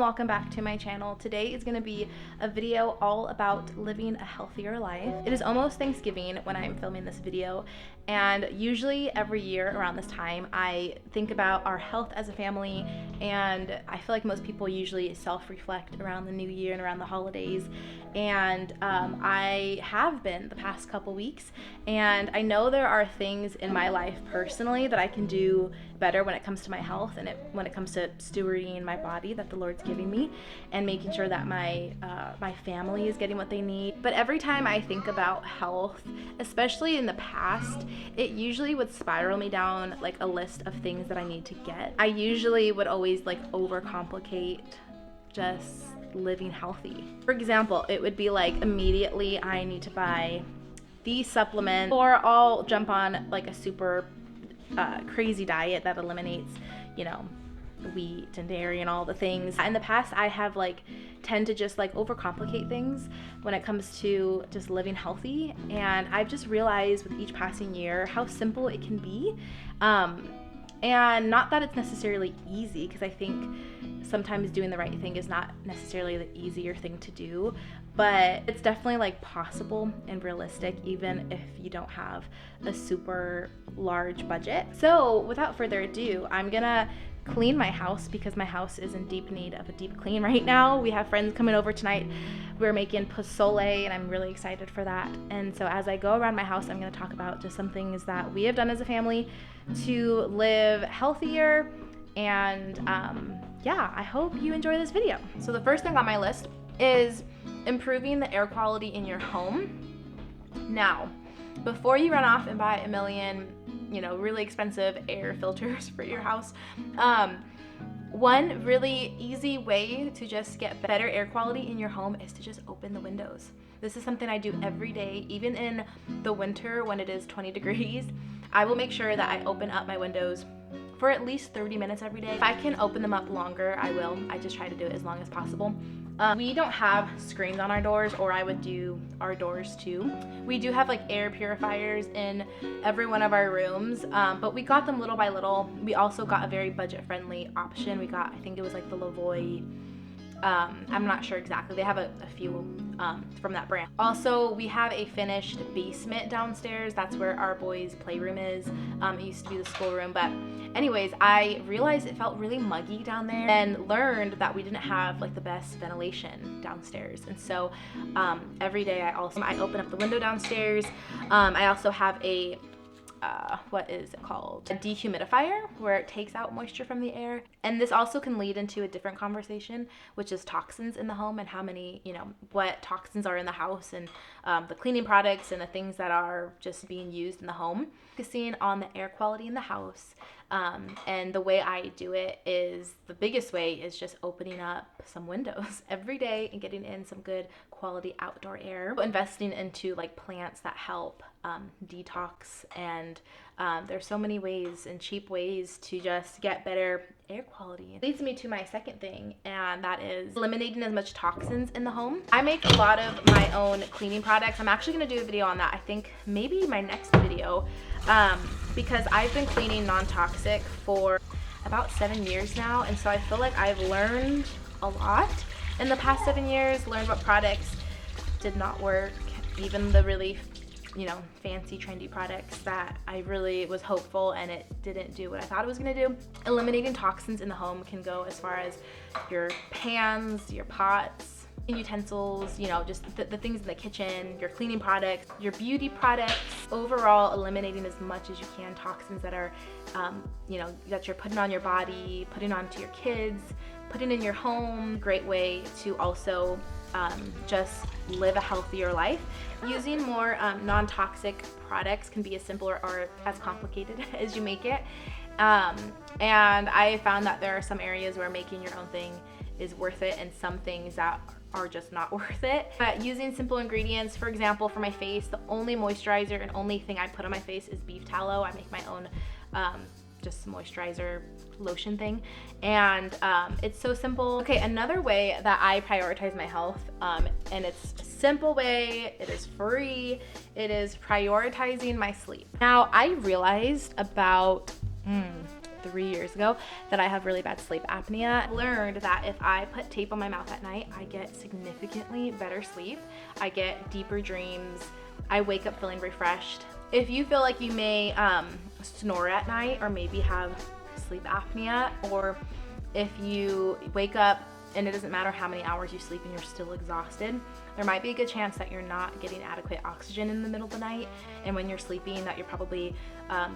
Welcome back to my channel. Today is going to be a video all about living a healthier life. It is almost Thanksgiving when I'm filming this video, and usually every year around this time I think about our health as a family, and I feel like most people usually self-reflect around the new year and around the holidays, and I have been the past couple weeks, and I know there are things in my life personally that I can do better when it comes to my health and when it comes to stewarding my body that the Lord's giving me and making sure that my family is getting what they need. But every time I think about health, especially in the past, it usually would spiral me down like a list of things that I need to get. I usually would always like overcomplicate just living healthy. For example, it would be like immediately I need to buy these supplements, or I'll jump on like a super crazy diet that eliminates, wheat and dairy and all the things. In the past, I have tend to just overcomplicate things when it comes to just living healthy, and I've just realized with each passing year how simple it can be, and not that it's necessarily easy, because I think sometimes doing the right thing is not necessarily the easier thing to do, but it's definitely possible and realistic even if you don't have a super large budget. So without further ado, I'm gonna clean my house because my house is in deep need of a deep clean right now. We have friends coming over tonight. We're making pozole and I'm really excited for that. And so as I go around my house, I'm gonna talk about just some things that we have done as a family to live healthier, and yeah, I hope you enjoy this video. So the first thing on my list is improving the air quality in your home. Now, before you run off and buy a million, really expensive air filters for your house, one really easy way to just get better air quality in your home is to just open the windows. This is something I do every day, even in the winter when it is 20 degrees. I will make sure that I open up my windows for at least 30 minutes every day. If I can open them up longer, I will. I just try to do it as long as possible. We don't have screens on our doors, or I would do our doors too. We do have air purifiers in every one of our rooms, but we got them little by little. We also got a very budget-friendly option. We got, I think it was the Lavoie. I'm not sure exactly. They have a few from that brand. Also, we have a finished basement downstairs. That's where our boys' playroom is. It used to be the schoolroom, but anyways, I realized it felt really muggy down there and learned that we didn't have the best ventilation downstairs. And so every day I open up the window downstairs. I also have a what is it called? A dehumidifier, where it takes out moisture from the air. And this also can lead into a different conversation, which is toxins in the home and how many, what toxins are in the house, and the cleaning products and the things that are just being used in the home. Focusing on the air quality in the house. And the way I do it is, the biggest way is just opening up some windows every day and getting in some good quality outdoor air. Investing into plants that help detox, and there's so many ways and cheap ways to just get better air quality. It leads me to my second thing, and that is eliminating as much toxins in the home. I make a lot of my own cleaning products. I'm actually going to do a video on that, I think maybe my next video, because I've been cleaning non-toxic for about 7 years now, and so I feel like I've learned a lot in the past 7 years, learned what products did not work, even the really fancy trendy products that I really was hopeful and it didn't do what I thought it was gonna do. Eliminating toxins in the home can go as far as your pans, your pots, utensils, just the things in the kitchen, your cleaning products, your beauty products. Overall, eliminating as much as you can toxins that are, that you're putting on your body, putting onto your kids, putting in your home. Great way to also just live a healthier life. Using more non-toxic products can be as simple or as complicated as you make it. And I found that there are some areas where making your own thing is worth it, and some things that are just not worth it. But using simple ingredients, for example, for my face, the only moisturizer and only thing I put on my face is beef tallow. I make my own just moisturizer lotion thing, and it's so simple. Okay, another way that I prioritize my health, and it's a simple way, it is free, it is prioritizing my sleep. Now, I realized about like 3 years ago that I have really bad sleep apnea. I learned that if I put tape on my mouth at night, I get significantly better sleep. I get deeper dreams. I wake up feeling refreshed. If you feel like you may snore at night or maybe have sleep apnea, or if you wake up and it doesn't matter how many hours you sleep and you're still exhausted, there might be a good chance that you're not getting adequate oxygen in the middle of the night, and when you're sleeping that you're probably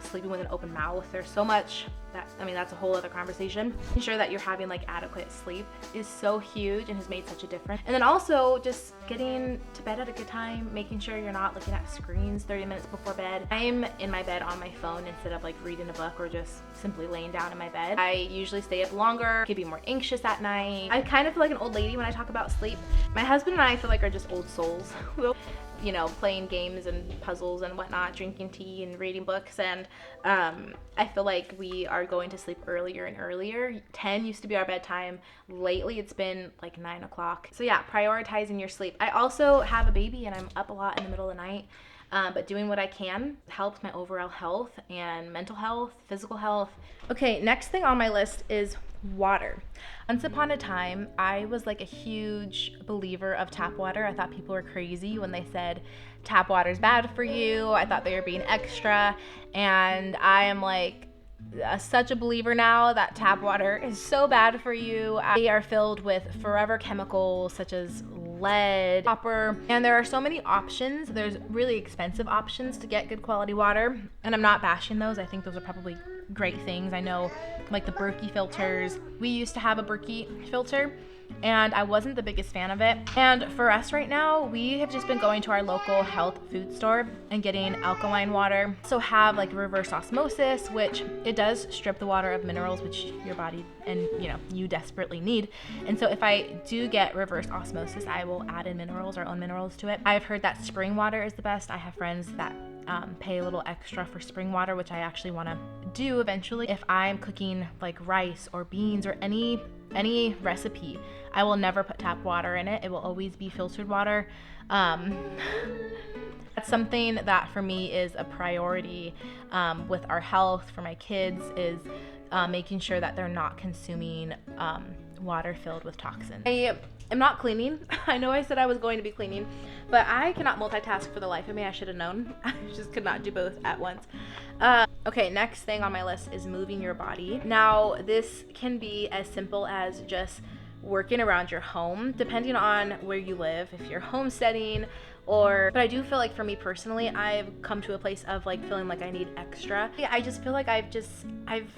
sleeping with an open mouth. There's so much that, I mean, that's a whole other conversation. Making sure that you're having like adequate sleep is so huge and has made such a difference. And then also just getting to bed at a good time, making sure you're not looking at screens 30 minutes before bed. I'm in my bed on my phone instead of like reading a book or just simply laying down in my bed. I usually stay up longer, could be more anxious at night. I kind of feel like an old lady when I talk about sleep. My husband and I feel like are just old souls. You know, playing games and puzzles and whatnot, drinking tea and reading books, and I feel like we are going to sleep earlier and earlier. 10 used to be our bedtime. Lately it's been like 9 o'clock. So yeah, prioritizing your sleep. I also have a baby and I'm up a lot in the middle of the night, but doing what I can helps my overall health and mental health, physical health. Okay, next thing on my list is water. Once upon a time, I was like a huge believer of tap water. I thought people were crazy when they said tap water is bad for you. I thought they were being extra, and I am like such a believer now that tap water is so bad for you. They are filled with forever chemicals such as lead, copper, and there are so many options. There's really expensive options to get good quality water, and I'm not bashing those. I think those are probably great things. I know like the Berkey filters. We used to have a Berkey filter and I wasn't the biggest fan of it. And for us right now, we have just been going to our local health food store and getting alkaline water. So have like reverse osmosis, which it does strip the water of minerals, which your body and you desperately need. And so if I do get reverse osmosis, I will add in minerals, our own minerals to it. I've heard that spring water is the best. I have friends that pay a little extra for spring water, which I actually want to do eventually. If I'm cooking like rice or beans or any recipe, I will never put tap water in it. It will always be filtered water. That's something that for me is a priority with our health for my kids, is making sure that they're not consuming water filled with toxins. I am not cleaning. I know I said I was going to be cleaning, but I cannot multitask for the life of me. I should have known. I just could not do both at once. Okay, next thing on my list is moving your body. Now, this can be as simple as just working around your home, depending on where you live, if you're homesteading, but I do feel like for me personally, I've come to a place of like feeling like I need extra. I just feel like I've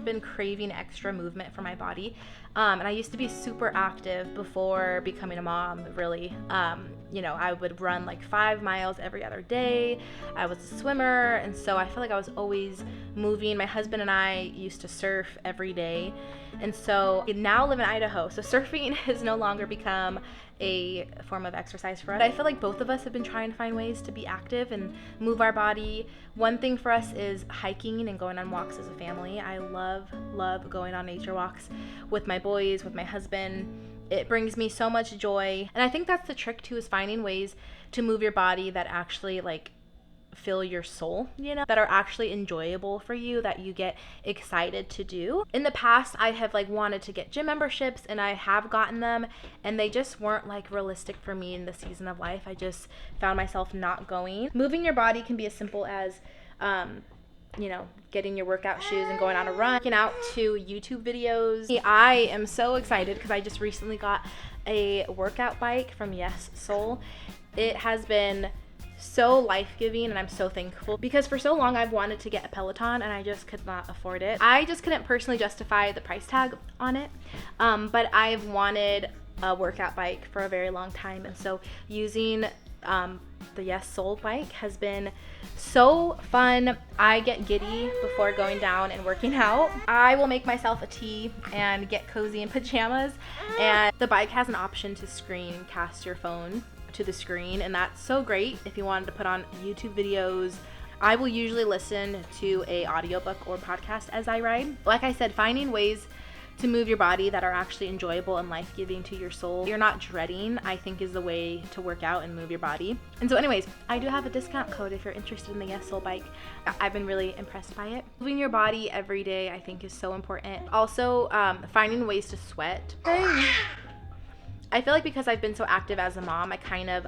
been craving extra movement for my body. And I used to be super active before becoming a mom, really. I would run like 5 miles every other day. I was a swimmer, and so I feel like I was always moving. My husband and I used to surf every day. And so I now live in Idaho, so surfing has no longer become a form of exercise for us. I feel like both of us have been trying to find ways to be active and move our body. One thing for us is hiking and going on walks as a family. I love going on nature walks with my boys, with my husband. It brings me so much joy. And I think that's the trick too, is finding ways to move your body that actually like fill your soul, that are actually enjoyable for you, that you get excited to do. In the past, I have like wanted to get gym memberships, and I have gotten them, and they just weren't like realistic for me in the season of life. I just found myself not going. Moving your body can be as simple as getting your workout shoes and going on a run, looking out to YouTube videos. I am so excited because I just recently got a workout bike from Yesoul. It has been so life-giving, and I'm so thankful, because for so long I've wanted to get a Peloton and I just could not afford it. I just couldn't personally justify the price tag on it, but I've wanted a workout bike for a very long time, and so using the Yesoul bike has been so fun. I get giddy before going down and working out. I will make myself a tea and get cozy in pajamas, and the bike has an option to screencast your phone to the screen, and that's so great if you wanted to put on YouTube videos. I will usually listen to a audiobook or podcast as I ride. Like I said, finding ways to move your body that are actually enjoyable and life-giving to your soul. You're not dreading, I think, is the way to work out and move your body. And so anyways, I do have a discount code if you're interested in the Yesoul bike. I've been really impressed by it. Moving your body every day, I think, is so important. Also, finding ways to sweat. I feel like because I've been so active as a mom, I kind of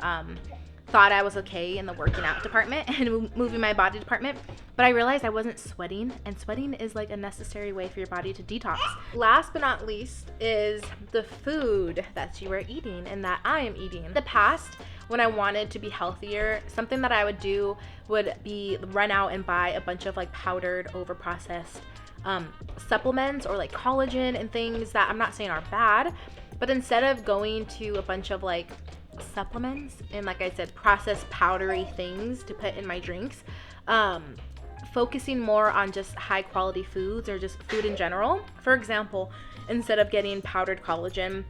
thought I was okay in the working out department and moving my body department, but I realized I wasn't sweating, and sweating is like a necessary way for your body to detox. Last but not least is the food that you are eating and that I am eating. In the past, when I wanted to be healthier, something that I would do would be run out and buy a bunch of like powdered, over-processed supplements or like collagen and things that I'm not saying are bad, but instead of going to a bunch of like supplements and, like I said, processed powdery things to put in my drinks, focusing more on just high quality foods or just food in general. For example, instead of getting powdered collagen,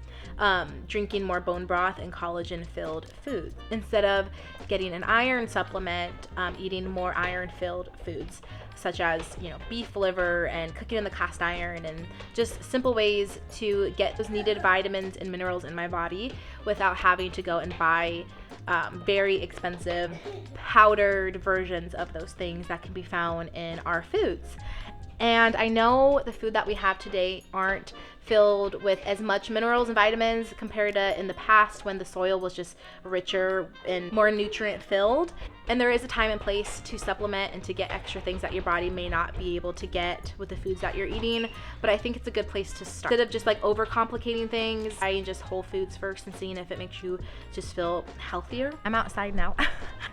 drinking more bone broth and collagen filled foods. Instead of getting an iron supplement, eating more iron filled foods such as, you know, beef liver and cooking in the cast iron, and just simple ways to get those needed vitamins and minerals in my body without having to go and buy very expensive powdered versions of those things that can be found in our foods. And I know the food that we have today aren't filled with as much minerals and vitamins compared to in the past when the soil was just richer and more nutrient filled. And there is a time and place to supplement and to get extra things that your body may not be able to get with the foods that you're eating. But I think it's a good place to start. Instead of just like overcomplicating things, buying just whole foods first and seeing if it makes you just feel healthier. I'm outside now.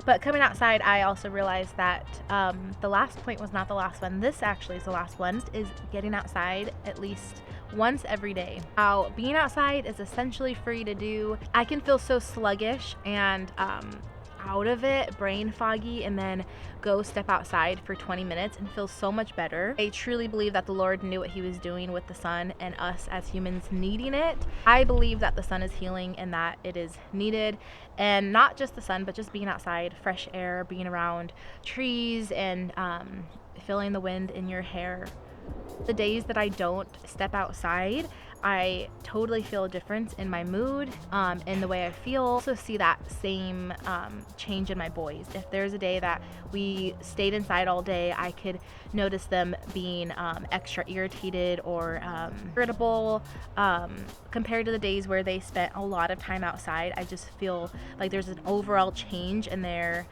But coming outside, I also realized that the last point was not the last one. This actually is the last one, is getting outside at least once every day. Now, being outside is essentially free to do. I can feel so sluggish and out of it, brain foggy, and then go step outside for 20 minutes and feel so much better. I truly believe that the Lord knew what he was doing with the sun and us as humans needing it. I believe that the sun is healing and that it is needed, and not just the sun, but just being outside, fresh air, being around trees, and feeling the wind in your hair. The days that I don't step outside, I totally feel a difference in my mood, in the way I feel. Also see that same change in my boys. If there's a day that we stayed inside all day, I could notice them being extra irritated or irritable compared to the days where they spent a lot of time outside. I just feel like there's an overall change in their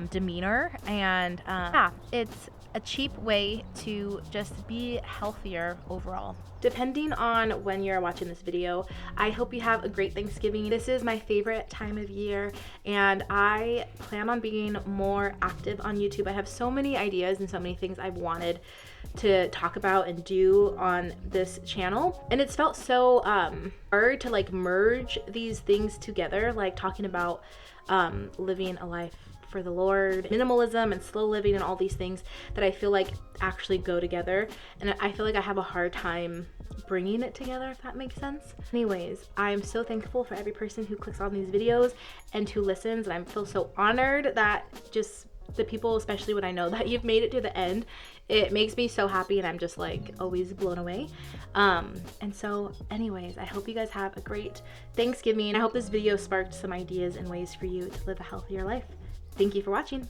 demeanor, and yeah, it's a cheap way to just be healthier overall. Depending on when you're watching this video, I hope you have a great Thanksgiving. This is my favorite time of year, and I plan on being more active on YouTube. I have so many ideas and so many things I've wanted to talk about and do on this channel, and it's felt so hard to like merge these things together, like talking about living a life for the Lord, minimalism and slow living and all these things that I feel like actually go together, and I feel like I have a hard time bringing it together, if that makes sense. Anyways, I'm so thankful for every person who clicks on these videos and who listens, and I feel so honored that just the people, especially when I know that you've made it to the end, it makes me so happy, and I'm just like always blown away. And so anyways, I hope you guys have a great Thanksgiving. I hope this video sparked some ideas and ways for you to live a healthier life. Thank you for watching.